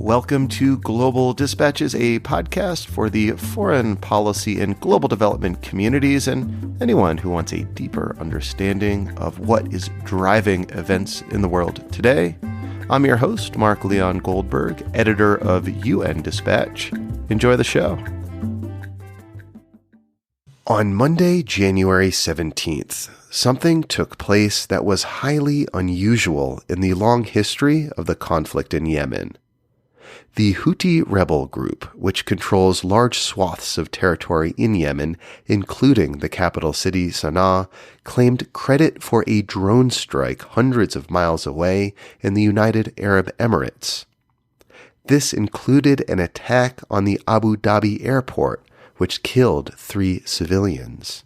Welcome to Global Dispatches, a podcast for the foreign policy and global development communities and anyone who wants a deeper understanding of what is driving events in the world today. I'm your host, Mark Leon Goldberg, editor of UN Dispatch. Enjoy the show. On Monday, January 17th, something took place that was highly unusual in the long history of the conflict in Yemen. The Houthi rebel group, which controls large swaths of territory in Yemen, including the capital city Sana'a, claimed credit for a drone strike hundreds of miles away in the United Arab Emirates. This included an attack on the Abu Dhabi airport, which killed 3 civilians.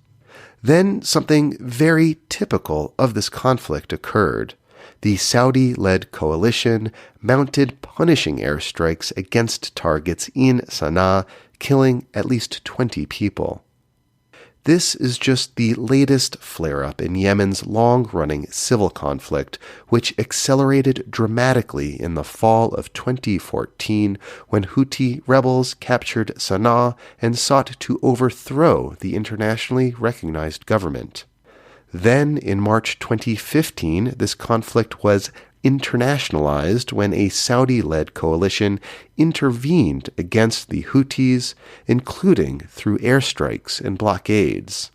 Then something very typical of this conflict occurred. The Saudi-led coalition mounted punishing airstrikes against targets in Sana'a, killing at least 20 people. This is just the latest flare-up in Yemen's long-running civil conflict, which accelerated dramatically in the fall of 2014 when Houthi rebels captured Sana'a and sought to overthrow the internationally recognized government. Then, in March 2015, this conflict was internationalized when a Saudi-led coalition intervened against the Houthis, including through airstrikes and blockades.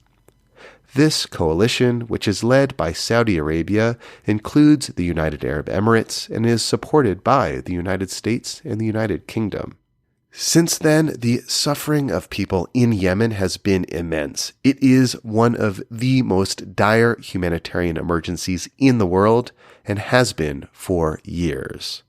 This coalition, which is led by Saudi Arabia, includes the United Arab Emirates and is supported by the United States and the United Kingdom. Since then, the suffering of people in Yemen has been immense. It is one of the most dire humanitarian emergencies in the world and has been for years.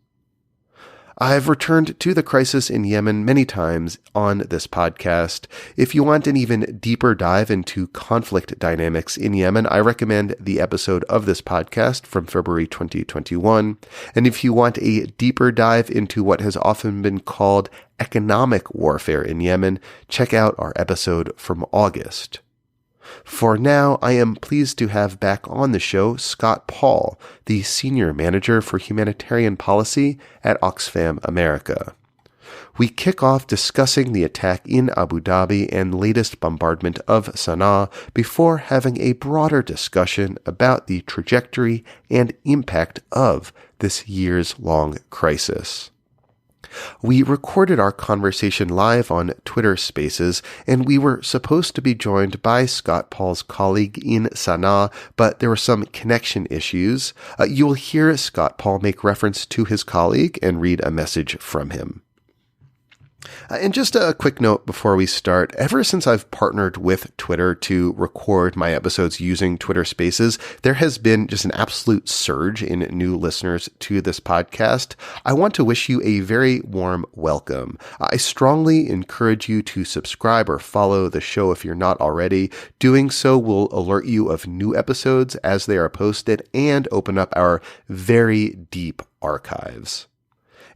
I've returned to the crisis in Yemen many times on this podcast. If you want an even deeper dive into conflict dynamics in Yemen, I recommend the episode of this podcast from February 2021. And if you want a deeper dive into what has often been called economic warfare in Yemen, check out our episode from August. For now, I am pleased to have back on the show Scott Paul, the Senior Manager for Humanitarian Policy at Oxfam America. We kick off discussing the attack in Abu Dhabi and latest bombardment of Sana'a before having a broader discussion about the trajectory and impact of this years-long crisis. We recorded our conversation live on Twitter Spaces, and we were supposed to be joined by Scott Paul's colleague in Sana'a, but there were some connection issues. You will hear Scott Paul make reference to his colleague and read a message from him. And just a quick note before we start, ever since I've partnered with Twitter to record my episodes using Twitter Spaces, there has been just an absolute surge in new listeners to this podcast. I want to wish you a very warm welcome. I strongly encourage you to subscribe or follow the show if you're not already. Doing so will alert you of new episodes as they are posted and open up our very deep archives.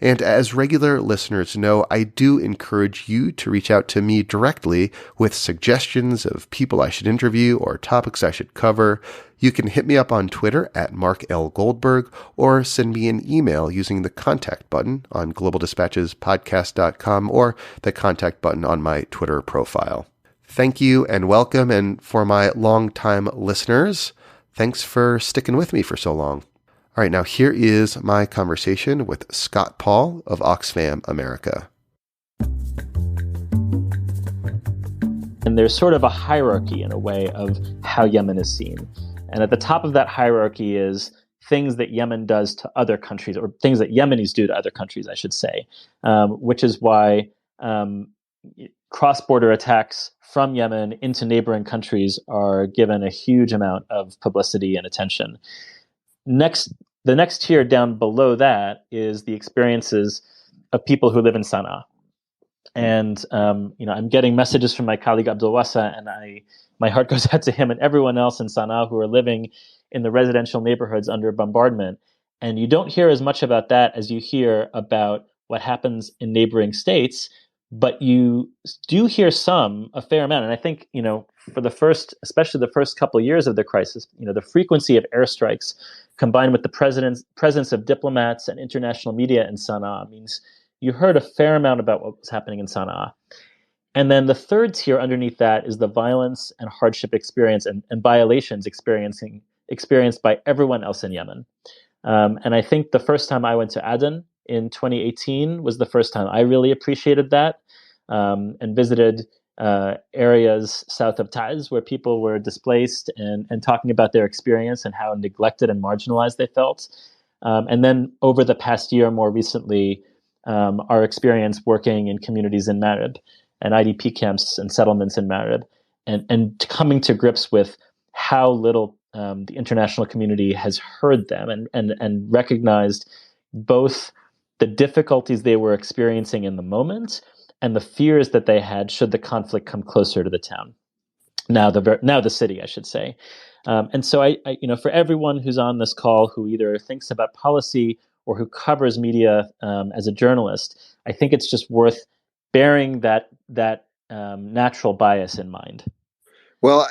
And as regular listeners know, I do encourage you to reach out to me directly with suggestions of people I should interview or topics I should cover. You can hit me up on Twitter at Mark L. Goldberg or send me an email using the contact button on globaldispatchespodcast.com or the contact button on my Twitter profile. Thank you and welcome. And for my longtime listeners, thanks for sticking with me for so long. All right, now here is my conversation with Scott Paul of Oxfam America. And there's sort of a hierarchy in a way of how Yemen is seen. And at the top of that hierarchy is things that Yemen does to other countries, or things that Yemenis do to other countries, I should say, which is why cross-border attacks from Yemen into neighboring countries are given a huge amount of publicity and attention. The next tier down below that is the experiences of people who live in Sana'a. And, I'm getting messages from my colleague Abdul Wasa, and my heart goes out to him and everyone else in Sana'a who are living in the residential neighborhoods under bombardment. And you don't hear as much about that as you hear about what happens in neighboring states, but you do hear a fair amount. And I think, especially the first couple of years of the crisis, the frequency of airstrikes combined with the presence of diplomats and international media in Sana'a means you heard a fair amount about what was happening in Sana'a. And then the third tier underneath that is the violence and hardship experience and violations experienced by everyone else in Yemen. And I think the first time I went to Aden in 2018 was the first time I really appreciated that, and visited areas south of Taiz where people were displaced and talking about their experience and how neglected and marginalized they felt. And then over the past year, more recently, our experience working in communities in Marib and IDP camps and settlements in Marib, and coming to grips with how little the international community has heard them and recognized both the difficulties they were experiencing in the moment and the fears that they had should the conflict come closer to the town. Now the city, I should say. And so for everyone who's on this call who either thinks about policy or who covers media as a journalist, I think it's just worth bearing that natural bias in mind. Well,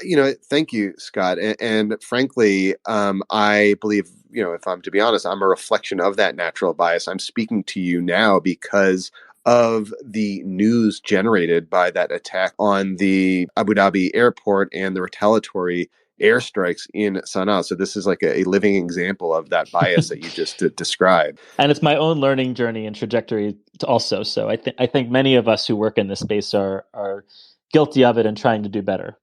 thank you, Scott. And frankly, I believe, if I'm to be honest, I'm a reflection of that natural bias. I'm speaking to you now because of the news generated by that attack on the Abu Dhabi airport and the retaliatory airstrikes in Sana'a. So this is like a living example of that bias that you just described. And it's my own learning journey and trajectory also. So I think many of us who work in this space are guilty of it and trying to do better.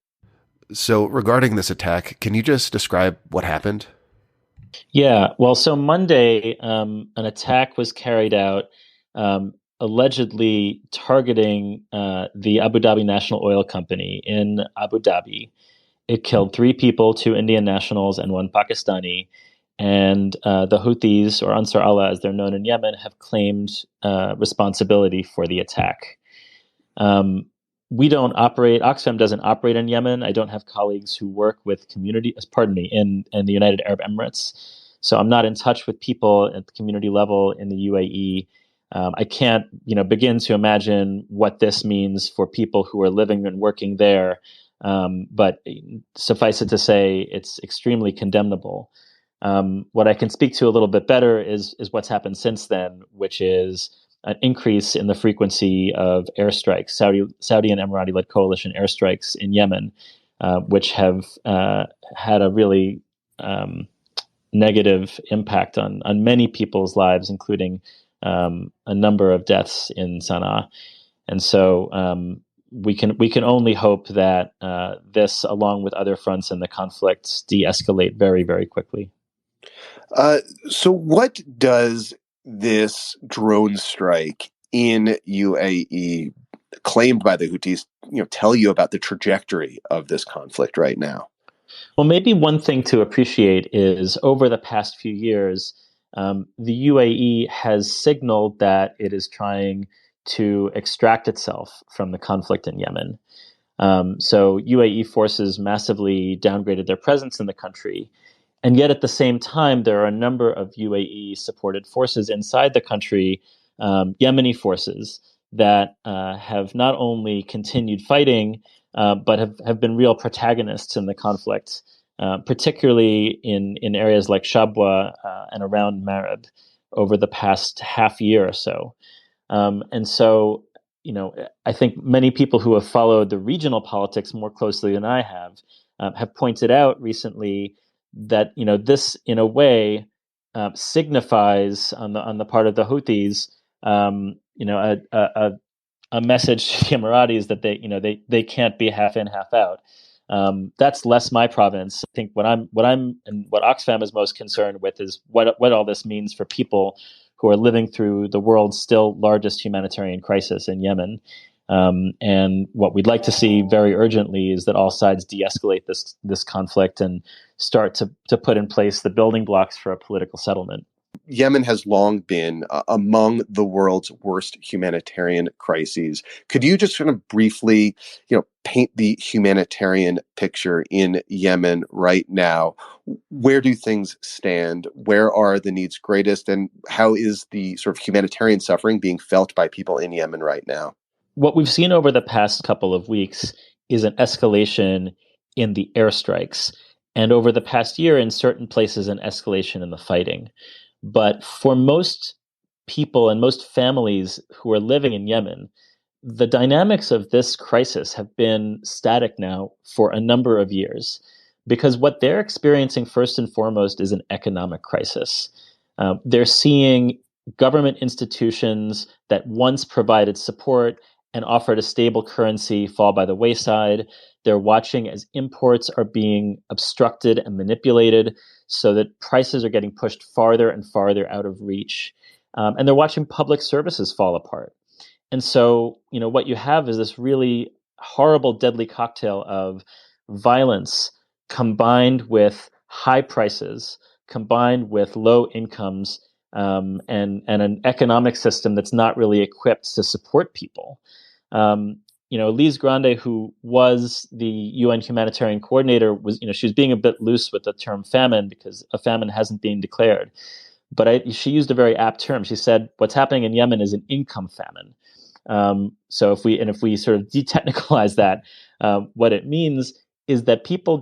So regarding this attack, can you just describe what happened? Yeah, well, so Monday, an attack was carried out, allegedly targeting the Abu Dhabi National Oil Company in Abu Dhabi. It killed 3 people, 2 Indian nationals and 1 Pakistani. And the Houthis, or Ansar Allah as they're known in Yemen, have claimed responsibility for the attack. We don't operate, Oxfam doesn't operate in Yemen. I don't have colleagues who work with in the United Arab Emirates. So I'm not in touch with people at the community level in the UAE. I can't, begin to imagine what this means for people who are living and working there. But suffice it to say, it's extremely condemnable. What I can speak to a little bit better is what's happened since then, which is an increase in the frequency of airstrikes, Saudi and Emirati-led coalition airstrikes in Yemen, which have had a really negative impact on many people's lives, including a number of deaths in Sana'a. And so we can only hope that this, along with other fronts in the conflict, de-escalate very, very quickly. So what does this drone strike in UAE claimed by the Houthis, tell you about the trajectory of this conflict right now? Well, maybe one thing to appreciate is over the past few years, the UAE has signaled that it is trying to extract itself from the conflict in Yemen. So UAE forces massively downgraded their presence in the country. And yet at the same time, there are a number of UAE-supported forces inside the country, Yemeni forces, that have not only continued fighting, but have been real protagonists in the conflict, particularly in areas like Shabwa and around Marib over the past half year or so. And so, I think many people who have followed the regional politics more closely than I have pointed out recently that this in a way signifies on the part of the Houthis, a message to the Emiratis that they can't be half in, half out. That's less my province. I think what Oxfam is most concerned with is what all this means for people who are living through the world's still largest humanitarian crisis in Yemen. And what we'd like to see very urgently is that all sides de-escalate this conflict and start to put in place the building blocks for a political settlement. Yemen has long been among the world's worst humanitarian crises. Could you just sort of briefly, paint the humanitarian picture in Yemen right now? Where do things stand? Where are the needs greatest? And how is the sort of humanitarian suffering being felt by people in Yemen right now? What we've seen over the past couple of weeks is an escalation in the airstrikes, and over the past year, in certain places, an escalation in the fighting. But for most people and most families who are living in Yemen, the dynamics of this crisis have been static now for a number of years, because what they're experiencing first and foremost is an economic crisis. They're seeing government institutions that once provided support and offered a stable currency fall by the wayside. They're watching as imports are being obstructed and manipulated so that prices are getting pushed farther and farther out of reach. And they're watching public services fall apart. And so, what you have is this really horrible, deadly cocktail of violence combined with high prices, combined with low incomes, and an economic system that's not really equipped to support people. Lise Grande, who was the UN humanitarian coordinator, she was being a bit loose with the term famine because a famine hasn't been declared. But she used a very apt term. She said, "What's happening in Yemen is an income famine." So if we sort of detechnicalize that, what it means is that people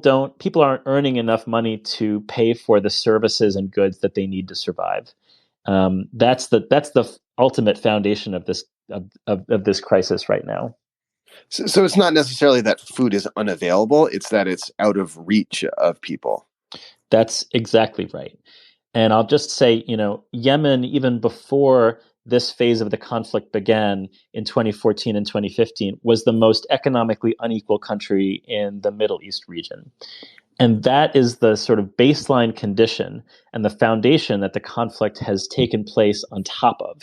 aren't earning enough money to pay for the services and goods that they need to survive. That's the ultimate foundation of this crisis right now. So it's not necessarily that food is unavailable; it's that it's out of reach of people. That's exactly right. And I'll just say, Yemen, even before this phase of the conflict began in 2014 and 2015, was the most economically unequal country in the Middle East region. And that is the sort of baseline condition and the foundation that the conflict has taken place on top of.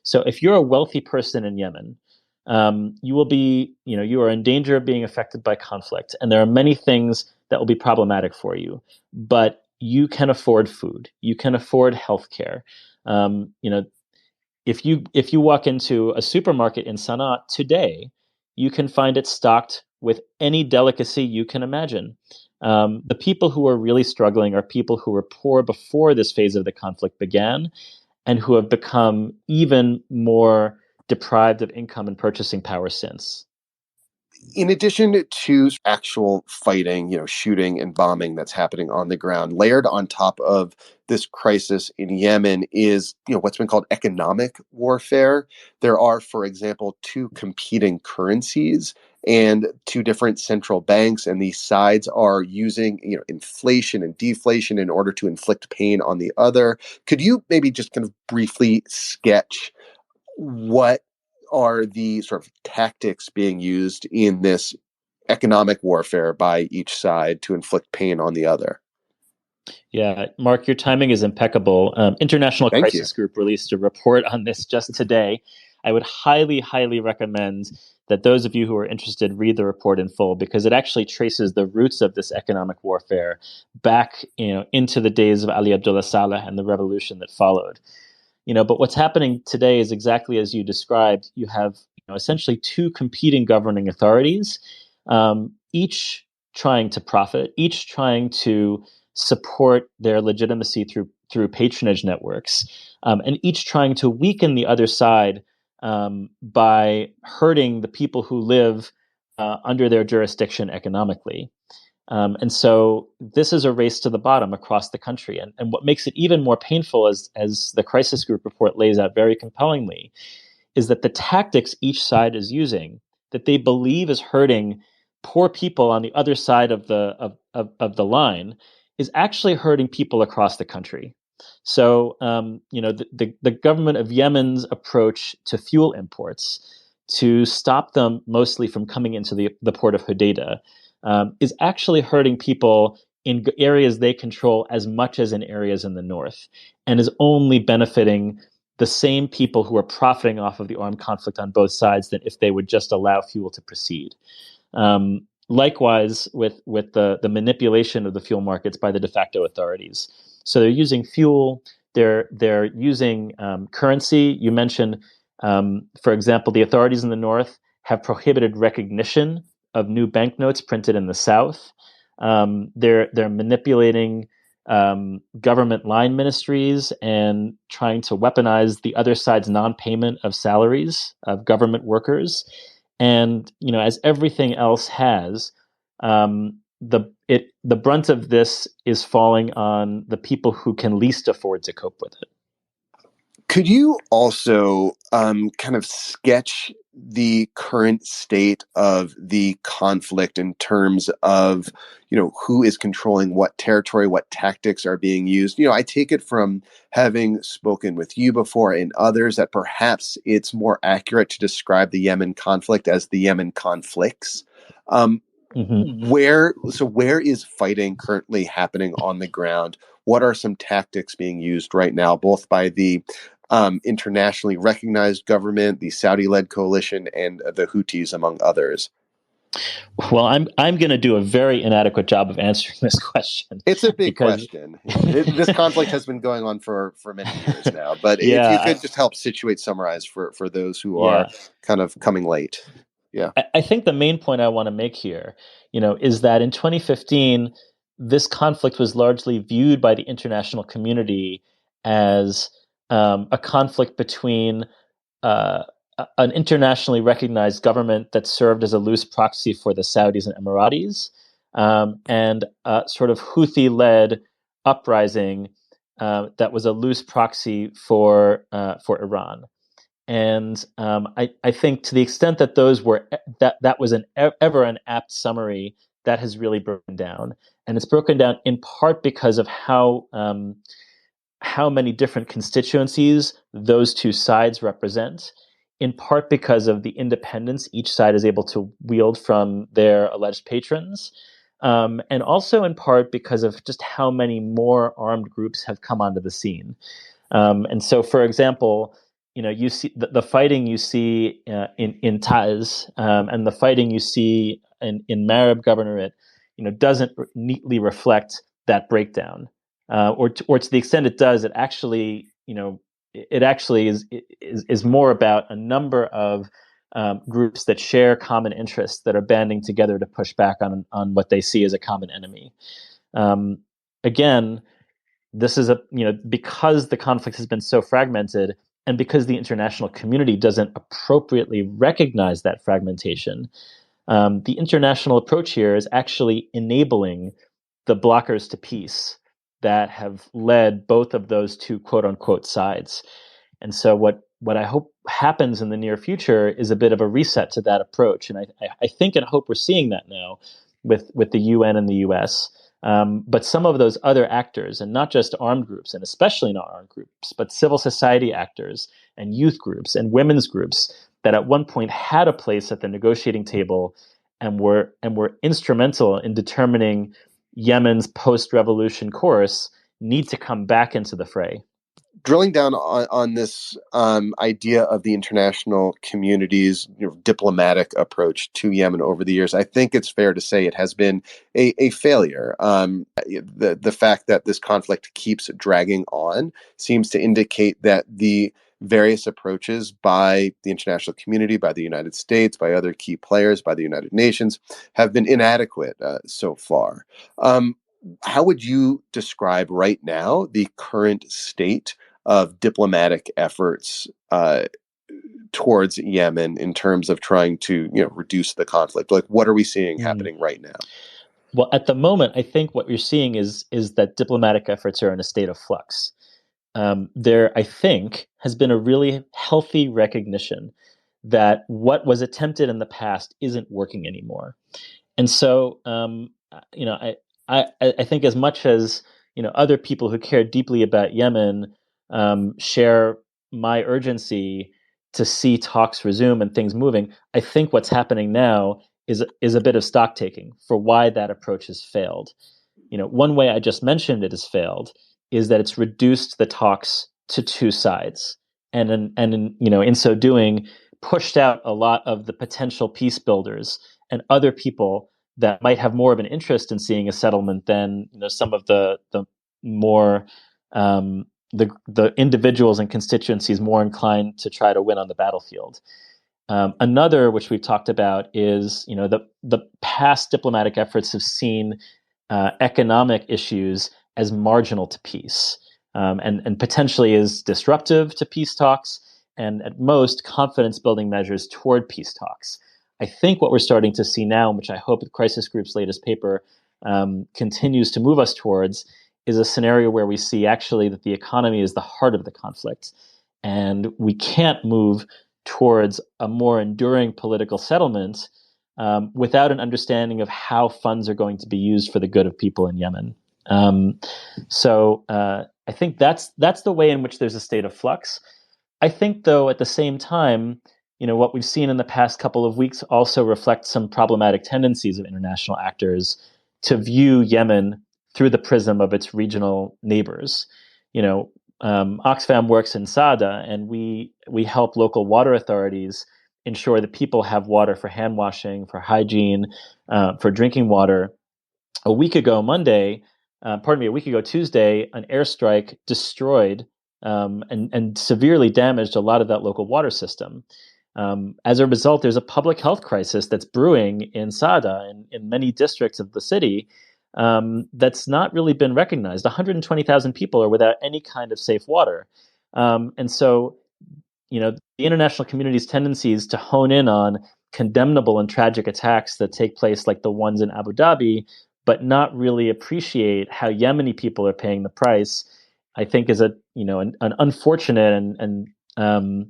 So if you're a wealthy person in Yemen, you are in danger of being affected by conflict. And there are many things that will be problematic for you. But you can afford food. You can afford healthcare. If you walk into a supermarket in Sana'a today, you can find it stocked with any delicacy you can imagine. The people who are really struggling are people who were poor before this phase of the conflict began, and who have become even more deprived of income and purchasing power since. In addition to actual fighting, shooting and bombing that's happening on the ground, layered on top of this crisis in Yemen is, what's been called economic warfare. There are, for example, two competing currencies and two different central banks, and these sides are using, inflation and deflation in order to inflict pain on the other. Could you maybe just kind of briefly sketch what are the sort of tactics being used in this economic warfare by each side to inflict pain on the other? Yeah, Mark, your timing is impeccable. International Thank you. Crisis Group released a report on this just today. I would highly, highly recommend that those of you who are interested read the report in full, because it actually traces the roots of this economic warfare back, into the days of Ali Abdullah Saleh and the revolution that followed. But what's happening today is exactly as you described. You have essentially two competing governing authorities, each trying to profit, each trying to support their legitimacy through patronage networks, and each trying to weaken the other side by hurting the people who live under their jurisdiction economically. And so this is a race to the bottom across the country. And what makes it even more painful, as the crisis group report lays out very compellingly, is that the tactics each side is using, that they believe is hurting poor people on the other side of the line, is actually hurting people across the country. So, the government of Yemen's approach to fuel imports, to stop them mostly from coming into the port of Hodeidah, is actually hurting people in areas they control as much as in areas in the north, and is only benefiting the same people who are profiting off of the armed conflict on both sides than if they would just allow fuel to proceed. Likewise, with the manipulation of the fuel markets by the de facto authorities. So they're using fuel. They're using currency. You mentioned, for example, the authorities in the north have prohibited recognition of new banknotes printed in the south. They're manipulating government line ministries and trying to weaponize the other side's non-payment of salaries of government workers. And as everything else has, the brunt of this is falling on the people who can least afford to cope with it. Could you also kind of sketch the current state of the conflict in terms of, who is controlling what territory, what tactics are being used? I take it from having spoken with you before and others that perhaps it's more accurate to describe the Yemen conflict as the Yemen conflicts. Um, Mm-hmm. where is fighting currently happening on the ground? What are some tactics being used right now, both by the internationally recognized government, the Saudi-led coalition, and the Houthis, among others? Well, I'm going to do a very inadequate job of answering this question It's a big because question. This conflict has been going on for many years now, but if you yeah, could just help summarize for those who are yeah. kind of coming late. Yeah. I think the main point I want to make here, is that in 2015, this conflict was largely viewed by the international community as a conflict between uh, an internationally recognized government that served as a loose proxy for the Saudis and Emiratis, and a sort of Houthi-led uprising that was a loose proxy for Iran. And I think to the extent that those were that was ever an apt summary, that has really broken down, and it's broken down in part because of how many different constituencies those two sides represent, in part because of the independence each side is able to wield from their alleged patrons, and also in part because of just how many more armed groups have come onto the scene. And so, for example, you see the fighting you see in Taiz, and the fighting you see in Marib Governorate, doesn't neatly reflect that breakdown, or to the extent it does, it actually, it actually is more about a number of groups that share common interests that are banding together to push back on what they see as a common enemy. Again, this is because the conflict has been so fragmented, and because the international community doesn't appropriately recognize that fragmentation, the international approach here is actually enabling the blockers to peace that have led both of those two quote unquote sides. And so what I hope happens in the near future is a bit of a reset to that approach. And I think and hope we're seeing that now with the UN and the US. But some of those other actors, and not just armed groups, and especially not armed groups, but civil society actors and youth groups and women's groups that at one point had a place at the negotiating table and were instrumental in determining Yemen's post-revolution course, need to come back into the fray. Drilling down on this idea of the international community's diplomatic approach to Yemen over the years, I think it's fair to say it has been a failure. The fact that this conflict keeps dragging on seems to indicate that the various approaches by the international community, by the United States, by other key players, by the United Nations, have been inadequate so far. How would you describe right now the current state of diplomatic efforts towards Yemen in terms of trying to reduce the conflict? Like, what are we seeing happening right now? Well, at the moment, I think what you're seeing is that diplomatic efforts are in a state of flux. There, I think, has been a really healthy recognition that what was attempted in the past isn't working anymore. And so, I think as much as other people who care deeply about Yemen share my urgency to see talks resume and things moving, I think what's happening now is a bit of stock taking for why that approach has failed. One way I just mentioned it has failed is that it's reduced the talks to two sides, and in so doing, pushed out a lot of the potential peace builders and other people that might have more of an interest in seeing a settlement than some of the more the individuals and constituencies more inclined to try to win on the battlefield. Another, which we've talked about, is the past diplomatic efforts have seen economic issues as marginal to peace, and potentially as disruptive to peace talks, and at most confidence building measures toward peace talks. I think what we're starting to see now, which I hope the crisis group's latest paper continues to move us towards, is a scenario where we see actually that the economy is the heart of the conflict, and we can't move towards a more enduring political settlement without an understanding of how funds are going to be used for the good of people in Yemen. So I think that's the way in which there's a state of flux. I think, though, at the same time, what we've seen in the past couple of weeks also reflects some problematic tendencies of international actors to view Yemen through the prism of its regional neighbors. Oxfam works in Sada, and we help local water authorities ensure that people have water for hand washing, for hygiene, for drinking water. A week ago Tuesday, an airstrike destroyed and severely damaged a lot of that local water system. As a result, there's a public health crisis that's brewing in Sada and in many districts of the city that's not really been recognized. 120,000 people are without any kind of safe water. And so, the international community's tendencies to hone in on condemnable and tragic attacks that take place, like the ones in Abu Dhabi, but not really appreciate how Yemeni people are paying the price, I think is an unfortunate and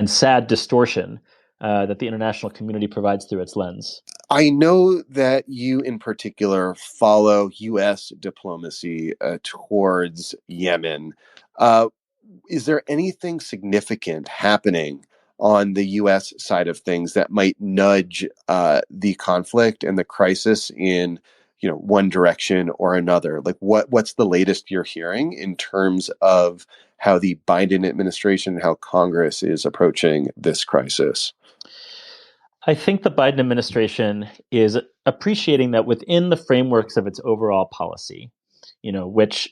sad distortion that the international community provides through its lens. I know that you in particular follow U.S. diplomacy towards Yemen. Is there anything significant happening on the U.S. side of things that might nudge the conflict and the crisis in, one direction or another? Like, what's the latest you're hearing in terms of how the Biden administration, how Congress is approaching this crisis? I think the Biden administration is appreciating that within the frameworks of its overall policy, which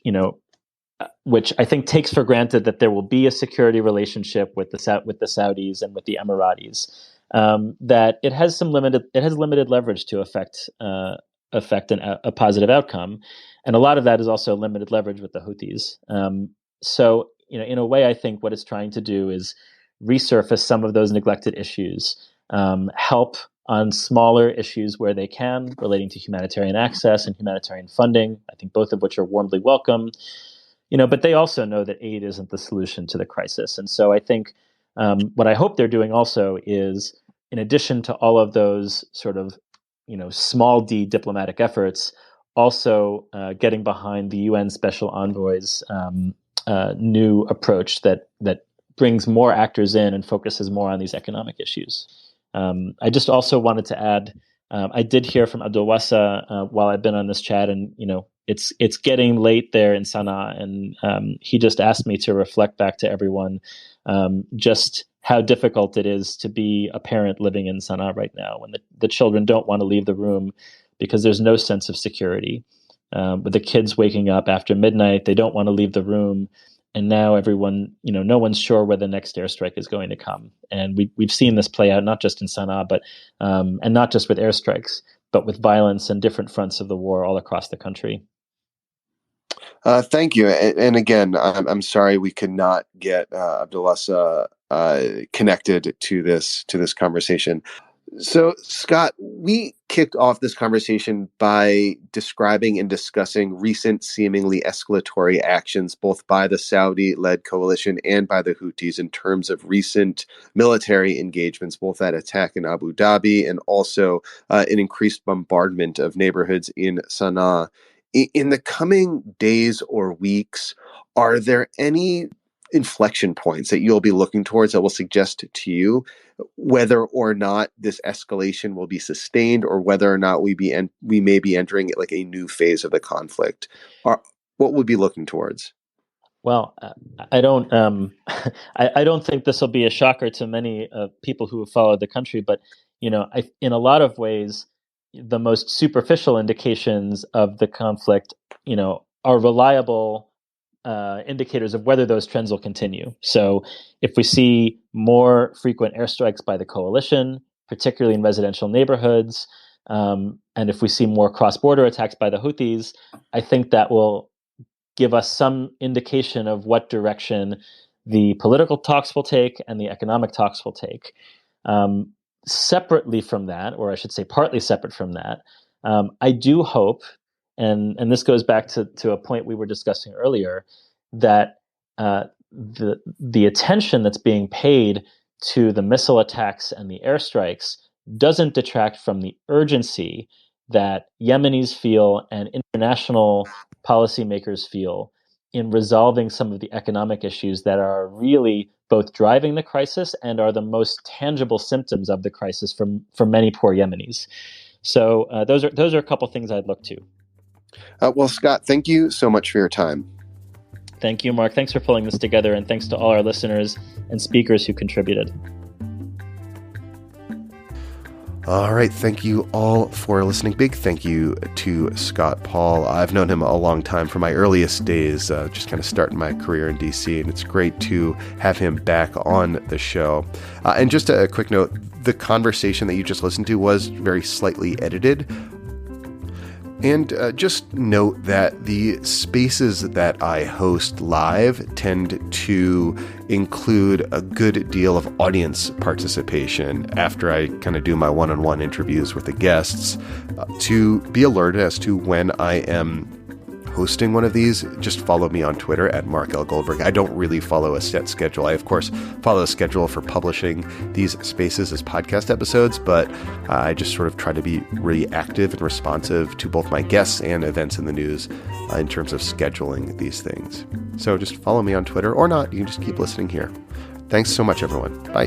I think takes for granted that there will be a security relationship with the Saudis and with the Emiratis, that it has limited leverage to affect a positive outcome, and a lot of that is also limited leverage with the Houthis. So, in a way, I think what it's trying to do is resurface some of those neglected issues, help on smaller issues where they can, relating to humanitarian access and humanitarian funding. I think both of which are warmly welcome. But they also know that aid isn't the solution to the crisis. And so I think what I hope they're doing also is, in addition to all of those sort of, small d diplomatic efforts, also getting behind the UN Special Envoy's new approach that brings more actors in and focuses more on these economic issues. I just also wanted to add, I did hear from Abdul Wasa while I've been on this chat, and it's getting late there in Sana'a, and he just asked me to reflect back to everyone just how difficult it is to be a parent living in Sana'a right now, when the children don't want to leave the room because there's no sense of security. With the kids waking up after midnight, they don't want to leave the room. And now everyone, no one's sure where the next airstrike is going to come. And we've seen this play out not just in Sana'a, but and not just with airstrikes, but with violence and different fronts of the war all across the country. Thank you. And again, I'm sorry we could not get Abdullah connected to this conversation. So, Scott, we kicked off this conversation by describing and discussing recent seemingly escalatory actions, both by the Saudi-led coalition and by the Houthis, in terms of recent military engagements, both that attack in Abu Dhabi and also an increased bombardment of neighborhoods in Sana'a. In the coming days or weeks, are there any inflection points that you'll be looking towards that will suggest to you whether or not this escalation will be sustained, or whether or not we may be entering like a new phase of the conflict? What would be looking towards? Well, I don't I don't think this will be a shocker to many people who have followed the country, but in a lot of ways, the most superficial indications of the conflict, are reliable indicators of whether those trends will continue. So if we see more frequent airstrikes by the coalition, particularly in residential neighborhoods, and if we see more cross-border attacks by the Houthis, I think that will give us some indication of what direction the political talks will take and the economic talks will take. Separately from that, or I should say partly separate from that, I do hope, and this goes back to a point we were discussing earlier, that the attention that's being paid to the missile attacks and the airstrikes doesn't detract from the urgency that Yemenis feel and international policymakers feel in resolving some of the economic issues that are really both driving the crisis and are the most tangible symptoms of the crisis for many poor Yemenis. So those are a couple things I'd look to. Well, Scott, thank you so much for your time. Thank you, Mark. Thanks for pulling this together, and thanks to all our listeners and speakers who contributed. All right. Thank you all for listening. Big thank you to Scott Paul. I've known him a long time from my earliest days, just kind of starting my career in DC, and it's great to have him back on the show. And just a quick note, the conversation that you just listened to was very slightly edited. And just note that the spaces that I host live tend to include a good deal of audience participation after I kind of do my one-on-one interviews with the guests. To be alerted as to when I am hosting one of these, just follow me on Twitter at Mark L. Goldberg. I don't really follow a set schedule. I, of course, follow a schedule for publishing these spaces as podcast episodes, but I just sort of try to be really active and responsive to both my guests and events in the news in terms of scheduling these things. So just follow me on Twitter, or not. You can just keep listening here. Thanks so much, everyone. Bye.